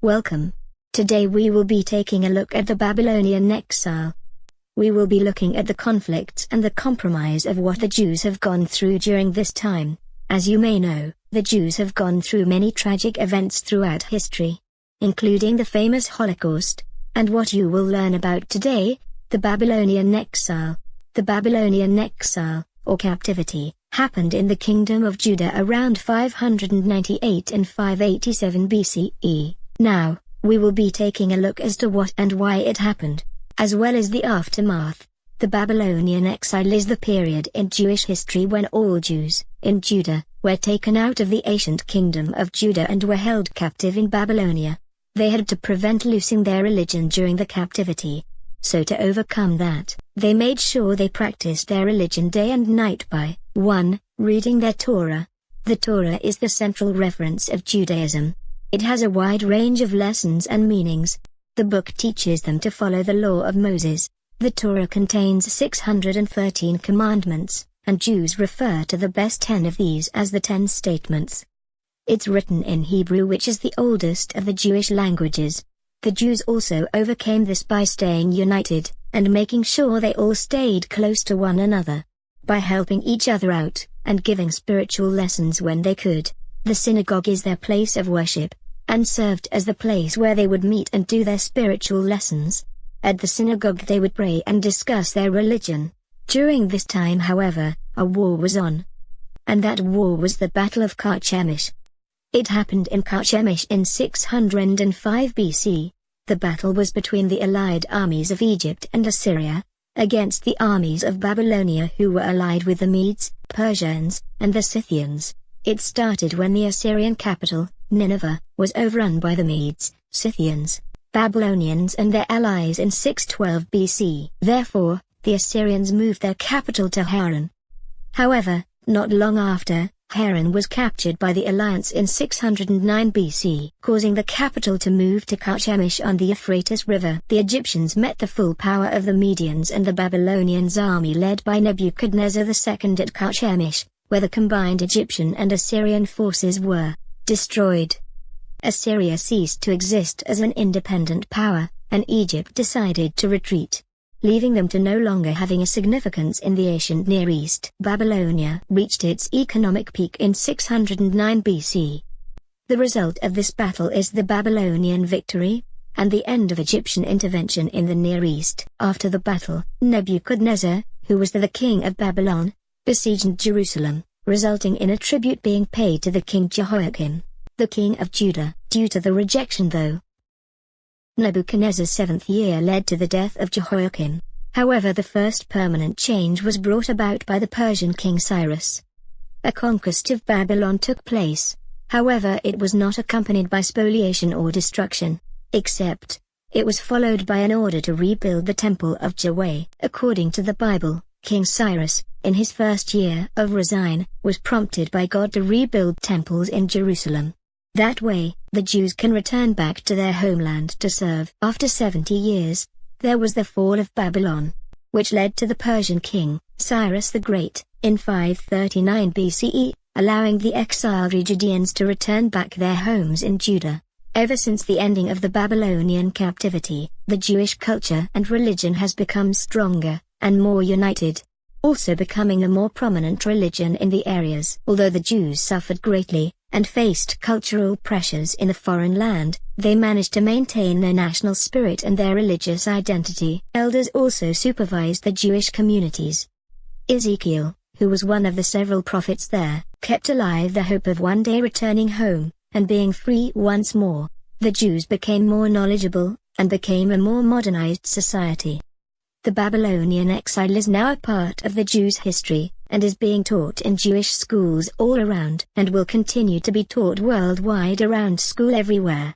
Welcome. Today we will be taking a look at the Babylonian exile. We will be looking at the conflicts and the compromise of what the Jews have gone through during this time. As you may know, the Jews have gone through many tragic events throughout history, including the famous Holocaust, and what you will learn about today, the Babylonian exile. The Babylonian exile, or captivity, happened in the Kingdom of Judah around 598 and 587 BCE. Now, we will be taking a look as to what and why it happened, as well as the aftermath. The Babylonian exile is the period in Jewish history when all Jews, in Judah, were taken out of the ancient Kingdom of Judah and were held captive in Babylonia. They had to prevent losing their religion during the captivity. So to overcome that, they made sure they practiced their religion day and night by 1. Reading their Torah. The Torah is the central reference of Judaism. It has a wide range of lessons and meanings. The book teaches them to follow the law of Moses. The Torah contains 613 commandments, and Jews refer to the best 10 of these as the 10 statements. It's written in Hebrew, which is the oldest of the Jewish languages. The Jews also overcame this by staying united, and making sure they all stayed close to one another. By helping each other out, and giving spiritual lessons when they could. The synagogue is their place of worship, and served as the place where they would meet and do their spiritual lessons. At the synagogue they would pray and discuss their religion. During this time, however, a war was on. And that war was the Battle of Carchemish. It happened in Carchemish in 605 BC. The battle was between the allied armies of Egypt and Assyria, against the armies of Babylonia, who were allied with the Medes, Persians, and the Scythians. It started when the Assyrian capital, Nineveh, was overrun by the Medes, Scythians, Babylonians and their allies in 612 BC. Therefore, the Assyrians moved their capital to Haran. However, not long after, Haran was captured by the alliance in 609 BC, causing the capital to move to Carchemish on the Euphrates River. The Egyptians met the full power of the Medians and the Babylonians' army led by Nebuchadnezzar II at Carchemish, where the combined Egyptian and Assyrian forces were destroyed. Assyria ceased to exist as an independent power, and Egypt decided to retreat, leaving them to no longer having a significance in the ancient Near East. Babylonia reached its economic peak in 609 BC. The result of this battle is the Babylonian victory, and the end of Egyptian intervention in the Near East. After the battle, Nebuchadnezzar, who was the king of Babylon, besieged Jerusalem, resulting in a tribute being paid to the king Jehoiakim, the king of Judah. Due to the rejection, though, Nebuchadnezzar's 7th year led to the death of Jehoiakim. However, the first permanent change was brought about by the Persian king Cyrus. A conquest of Babylon took place. However, it was not accompanied by spoliation or destruction, except it was followed by an order to rebuild the temple of Yahweh. According to the Bible, King Cyrus, in his first year of reign, was prompted by God to rebuild temples in Jerusalem. That way, the Jews can return back to their homeland to serve. After 70 years, there was the fall of Babylon, which led to the Persian king, Cyrus the Great, in 539 BCE, allowing the exiled Judeans to return back their homes in Judah. Ever since the ending of the Babylonian captivity, the Jewish culture and religion has become stronger and more united, also becoming a more prominent religion in the areas. Although the Jews suffered greatly, and faced cultural pressures in a foreign land, they managed to maintain their national spirit and their religious identity. Elders also supervised the Jewish communities. Ezekiel, who was one of the several prophets there, kept alive the hope of one day returning home, and being free once more. The Jews became more knowledgeable, and became a more modernized society. The Babylonian exile is now a part of the Jews' history, and is being taught in Jewish schools all around, and will continue to be taught worldwide around school everywhere.